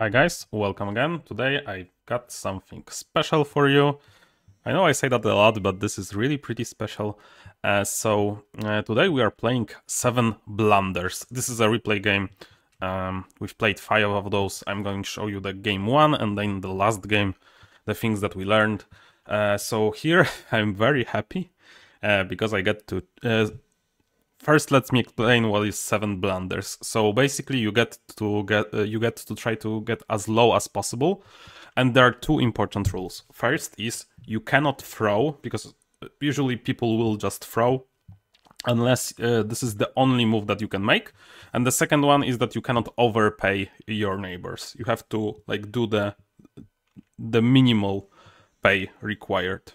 Hi guys, welcome again. Today I got something special for you. I know I say that a lot, but this is really pretty special. Today we are playing 7 Blunders. This is a replay game. We've played 5 of those. I'm going to show you the game 1 and then the last game, the things that we learned. So here I'm very happy because I get to... First, let me explain what is 7 blunders. So basically, you get to try to get as low as possible, and there are 2 important rules. First is you cannot throw, because usually people will just throw unless this is the only move that you can make. And the second one is that you cannot overpay your neighbors. You have to do the minimal pay required.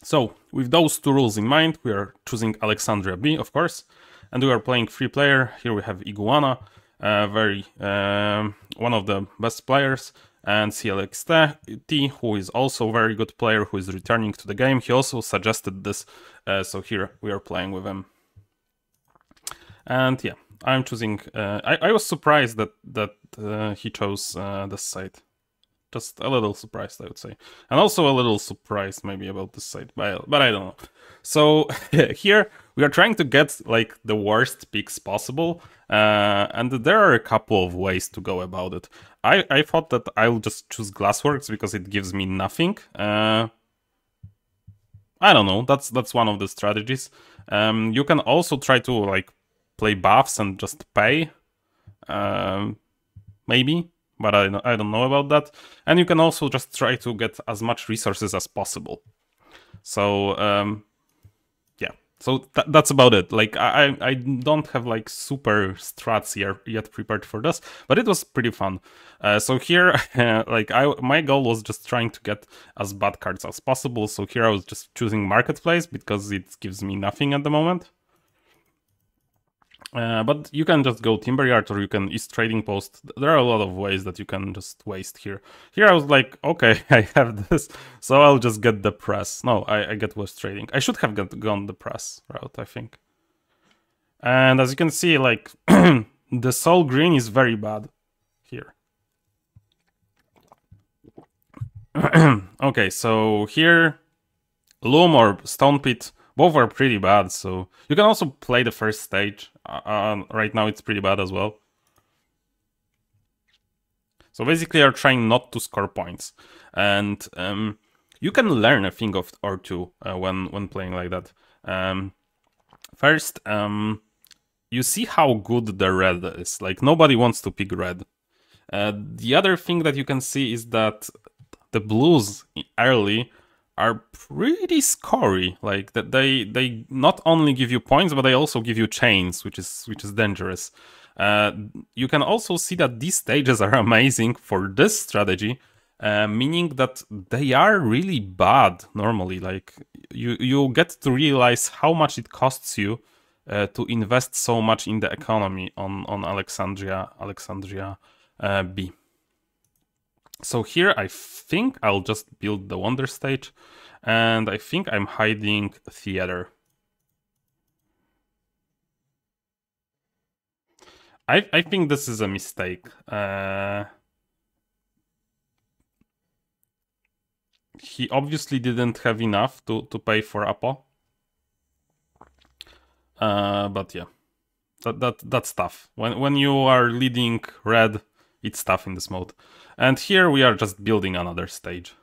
So, with those 2 rules in mind, we are choosing Alexandria B, of course, and we are playing 3 player. Here we have Iguana, one of the best players, and CLXT, who is also a very good player, who is returning to the game. He also suggested this, so here we are playing with him. And yeah, I'm choosing... I was surprised that he chose this side. Just a little surprised, I would say. And also a little surprised maybe about this side, but I don't know. So here we are trying to get the worst picks possible, and there are a couple of ways to go about it. I thought that I'll just choose Glassworks because it gives me nothing. I don't know, that's one of the strategies. You can also try to play buffs and just pay, maybe. But I don't know about that. And you can also just try to get as much resources as possible. So, yeah. So that's about it. I don't have super strats yet prepared for this, but it was pretty fun. So here, my goal was just trying to get as bad cards as possible. So here I was just choosing Marketplace because it gives me nothing at the moment. But you can just go Timberyard or you can East Trading Post. There are a lot of ways that you can just waste here. Here I was like, okay, I have this, so I'll just get the press. No, I get West Trading. I should have gone the press route, I think. And as you can see, the Soul Green is very bad here. Okay, so here, Loom or Stone Pit, both are pretty bad, so you can also play the first stage. Right now it's pretty bad as well. So basically you're trying not to score points. And you can learn a thing or two when playing like that. First, you see how good the red is. Nobody wants to pick red. The other thing that you can see is that the blues early are pretty scory. That they not only give you points, but they also give you chains, which is dangerous. You can also see that these stages are amazing for this strategy, meaning that they are really bad normally. You get to realize how much it costs you to invest so much in the economy on Alexandria B. So here I think I'll just build the Wonder Stage, and I think I'm hiding Theater. I think this is a mistake. He obviously didn't have enough to pay for Apo. But yeah, that's tough. When you are leading red, it's tough in this mode. And here we are just building another stage.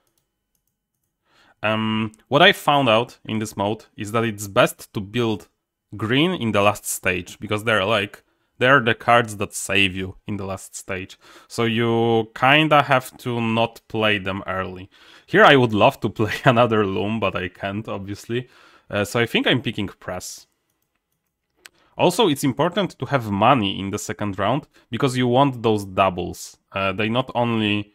What I found out in this mode is that it's best to build green in the last stage, because they're the cards that save you in the last stage. So you kinda have to not play them early. Here I would love to play another Loom, but I can't, obviously. So I think I'm picking Press. Also, it's important to have money in the second round, because you want those doubles. They not only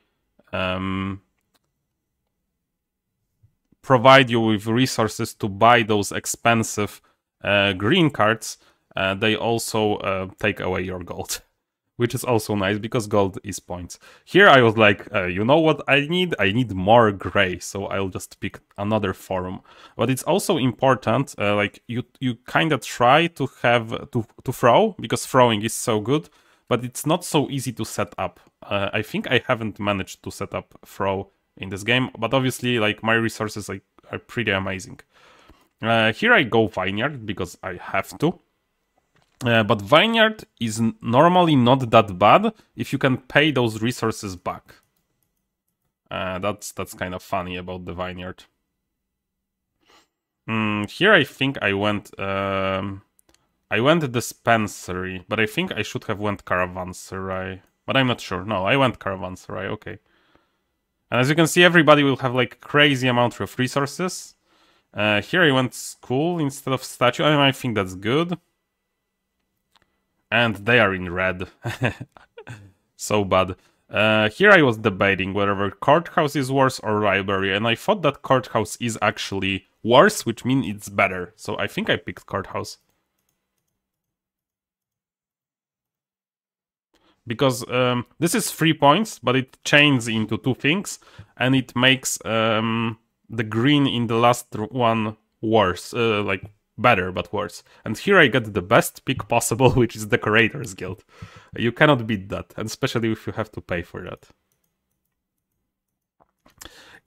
provide you with resources to buy those expensive green cards, they also take away your gold, which is also nice because gold is points. Here I was like, you know what I need? I need more gray, so I'll just pick another forum. But it's also important, you kind of try to have to throw, because throwing is so good, but it's not so easy to set up. I think I haven't managed to set up throw in this game, but obviously, like, my resources are pretty amazing. Here I go Vineyard because I have to. But Vineyard is normally not that bad if you can pay those resources back. That's kind of funny about the Vineyard. Here I think I went Dispensary, but I think I should have went Caravanserai. But I'm not sure. No, I went Caravanserai, okay. And as you can see, everybody will have like crazy amount of resources. Here I went School instead of Statue, and I think that's good. And they are in red. So bad. Here I was debating whether Courthouse is worse or Library, and I thought that Courthouse is actually worse, which means it's better. So I think I picked Courthouse. Because this is 3 points, but it chains into 2 things, and it makes the green in the last one worse, like better but worse. And here I get the best pick possible, which is Decorators Guild. You cannot beat that, and especially if you have to pay for that.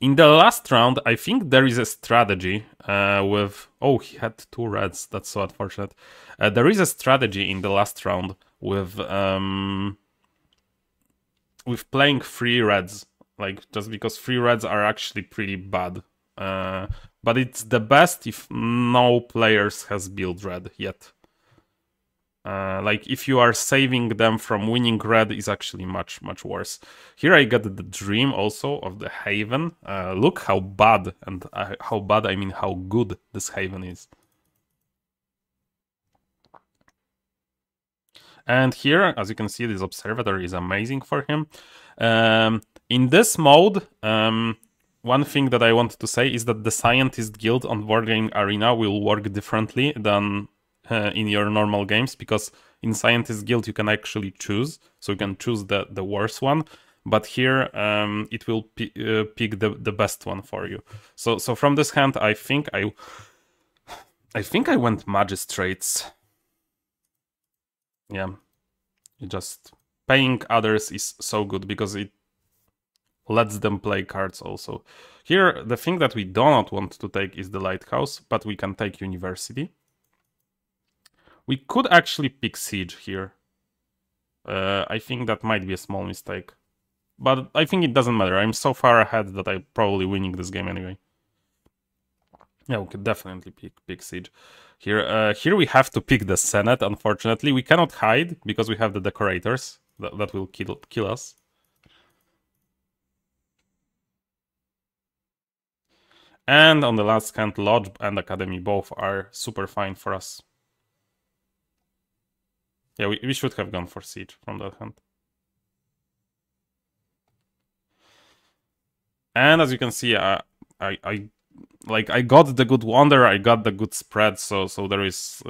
In the last round, I think there is a strategy with... Oh, he had 2 reds. That's so unfortunate. There is a strategy in the last round with playing 3 reds. Like, just because 3 reds are actually pretty bad. But it's the best if no players has built red yet. Like, if you are saving them from winning red is actually much, much worse. Here I got the dream also of the Haven. Look how bad, and how bad I mean how good this Haven is. And here, as you can see, this Observatory is amazing for him. In this mode, one thing that I want to say is that the Scientist Guild on Boardgame Arena will work differently than in your normal games, because in Scientist Guild you can actually choose, so you can choose the worst one, but here it will pick the best one for you. So from this hand, I think I went Magistrates. Yeah, just paying others is so good because it lets them play cards also. Here, the thing that we do not want to take is the Lighthouse, but we can take University. We could actually pick Siege here. I think that might be a small mistake. But I think it doesn't matter. I'm so far ahead that I'm probably winning this game anyway. Yeah, we could definitely pick Siege. Here we have to pick the Senate, unfortunately. We cannot hide because we have the Decorators that will kill us. And on the last hand, Lodge and Academy both are super fine for us. Yeah, we should have gone for Siege from that hand. And as you can see, I got the good wonder, I got the good spread, so there is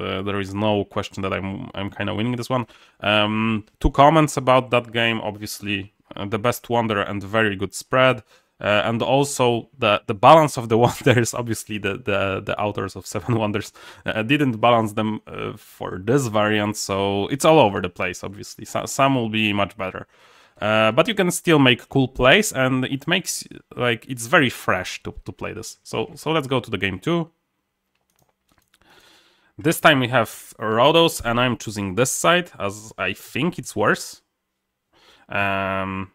no question that I'm kind of winning this one. 2 comments about that game, obviously the best wonder and very good spread, and also the balance of the wonders. Obviously the authors of 7 Wonders didn't balance them for this variant, so it's all over the place. Obviously some will be much better. But you can still make cool plays, and it makes, like, it's very fresh to play this. So let's go to the game 2. This time we have Rhodos, and I'm choosing this side, as I think it's worse. And,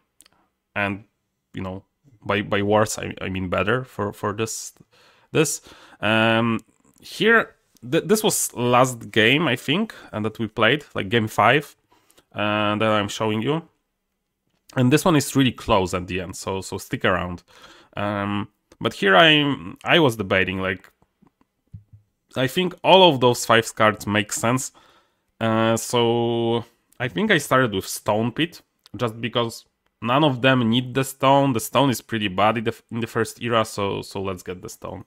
you know, by worse, I mean better for this. Here, this was last game, I think, and that we played, like game 5, that I'm showing you. And this one is really close at the end, so stick around. But here I was debating, like, I think all of those 5 cards make sense. So I think I started with Stone Pit, just because none of them need the stone. The stone is pretty bad in the first era, so let's get the stone.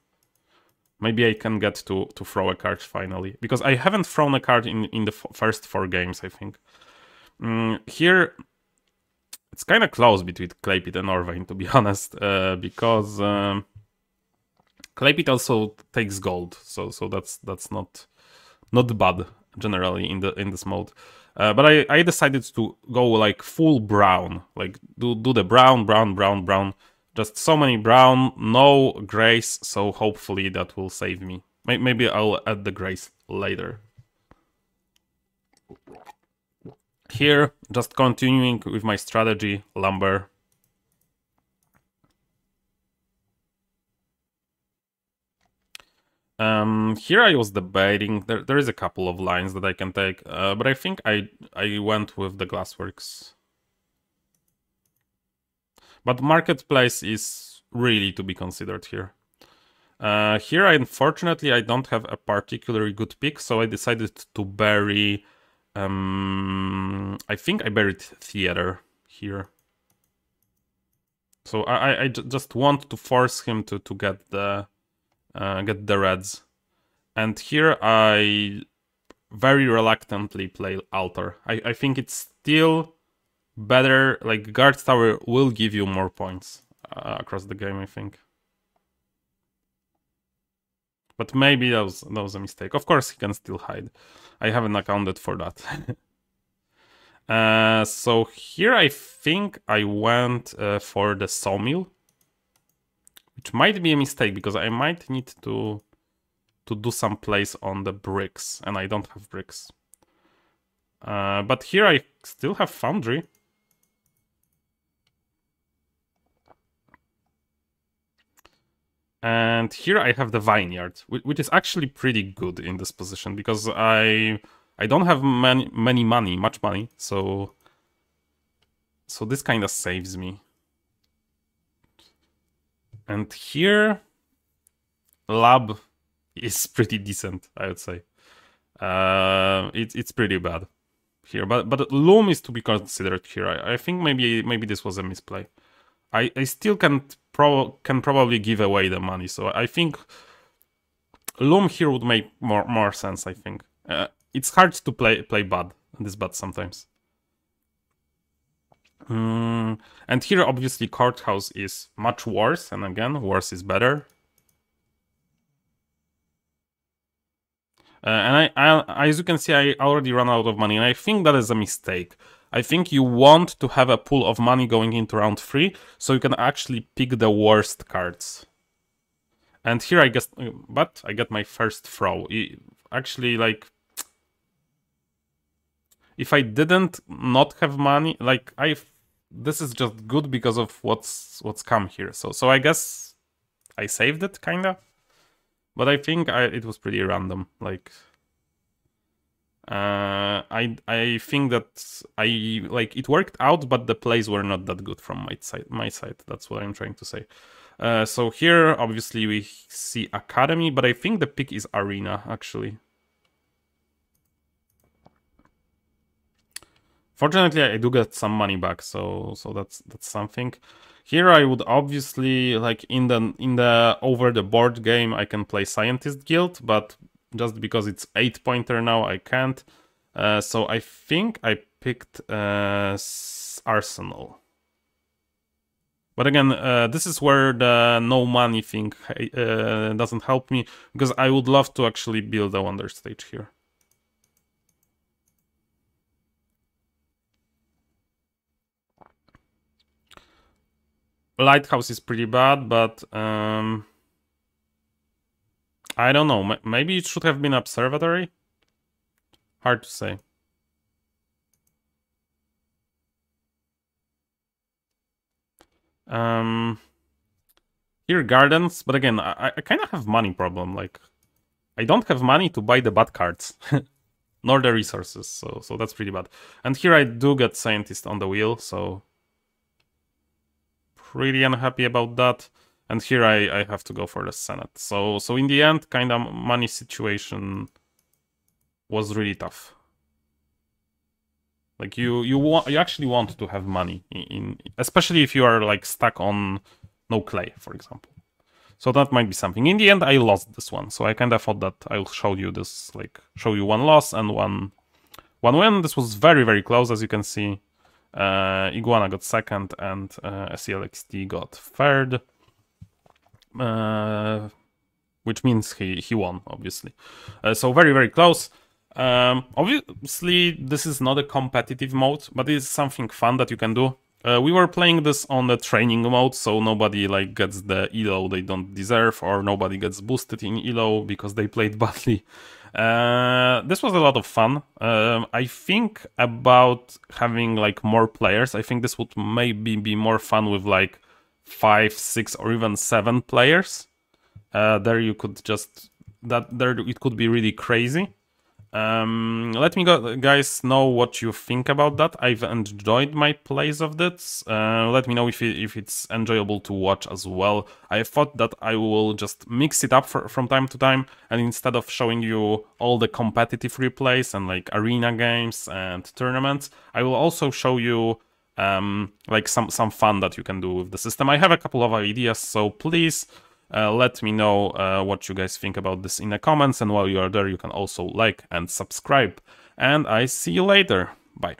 Maybe I can get to throw a card finally, because I haven't thrown a card in the first 4 games, I think. Here, it's kind of close between Clay Pit and Orvain, to be honest, because Clay Pit also takes gold, so that's not bad generally in this mode. But I decided to go like full brown, like do the brown, brown, brown, brown. Just so many brown, no grays, so hopefully that will save me. Maybe I'll add the grays later. Here, just continuing with my strategy, lumber. Here I was debating. There is a couple of lines that I can take, but I think I went with the glassworks. But marketplace is really to be considered here. Here, unfortunately, I don't have a particularly good pick, so I decided to bury... I think I buried theater here. So I just want to force him to get the reds. And here I very reluctantly play altar. I think it's still better, like guard tower will give you more points across the game, I think. But maybe that was a mistake. Of course he can still hide. I haven't accounted for that. So here I think I went for the sawmill, which might be a mistake because I might need to do some plays on the bricks, and I don't have bricks. But here I still have foundry. And here I have the vineyard, which is actually pretty good in this position because I don't have much money, so this kind of saves me. And here, lab is pretty decent, I would say. It's pretty bad here, but loom is to be considered here. I think maybe this was a misplay. I still can probably give away the money, so I think loom here would make more sense. I think it's hard to play this bad sometimes. And here obviously courthouse is much worse, and again worse is better. And I as you can see, I already ran out of money, and I think that is a mistake. I think you want to have a pool of money going into round 3, so you can actually pick the worst cards. And here I guess, but I get my first throw. Actually, like, if I didn't not have money, like this is just good because of what's come here. So I guess I saved it kinda, but I think it was pretty random. Like. I think that it worked out, but the plays were not that good from my side. That's what I'm trying to say. So here, obviously, we see Academy, but I think the pick is Arena, actually. Fortunately, I do get some money back, so that's something. Here, I would obviously, like, in the over the board game, I can play Scientist Guild, but just because it's 8-pointer now, I can't. So I think I picked Arsenal. But again, this is where the no money thing doesn't help me, because I would love to actually build a wonder stage here. Lighthouse is pretty bad, but I don't know. Maybe it should have been observatory? Hard to say. Here gardens, but again, I kind of have money problem. Like, I don't have money to buy the bad cards, nor the resources, so that's pretty bad. And here I do get scientist on the wheel, so pretty unhappy about that. And here I have to go for the Senate. So in the end, kind of money situation was really tough. Like you actually want to have money especially if you are like stuck on no clay, for example. So that might be something. In the end, I lost this one, so I kind of thought that I'll show you this, like show you one loss and one win. This was very, very close, as you can see. Iguana got second and SCLXT got third. Which means he won, obviously. So very, very close. Obviously, this is not a competitive mode, but it's something fun that you can do. We were playing this on the training mode, so nobody like gets the elo they don't deserve, or nobody gets boosted in elo because they played badly. This was a lot of fun. I think about having like more players. I think this would maybe be more fun with like 5, 6, or even 7 players. There you could just there it could be really crazy. Let me guys know what you think about that. I've enjoyed my plays of this. Let me know if it's enjoyable to watch as well. I thought that I will just mix it up from time to time, and instead of showing you all the competitive replays and like arena games and tournaments, I will also show you like some fun that you can do with the system. I have a couple of ideas, so please let me know what you guys think about this in the comments, and while you are there you can also like and subscribe, and I see you later. Bye.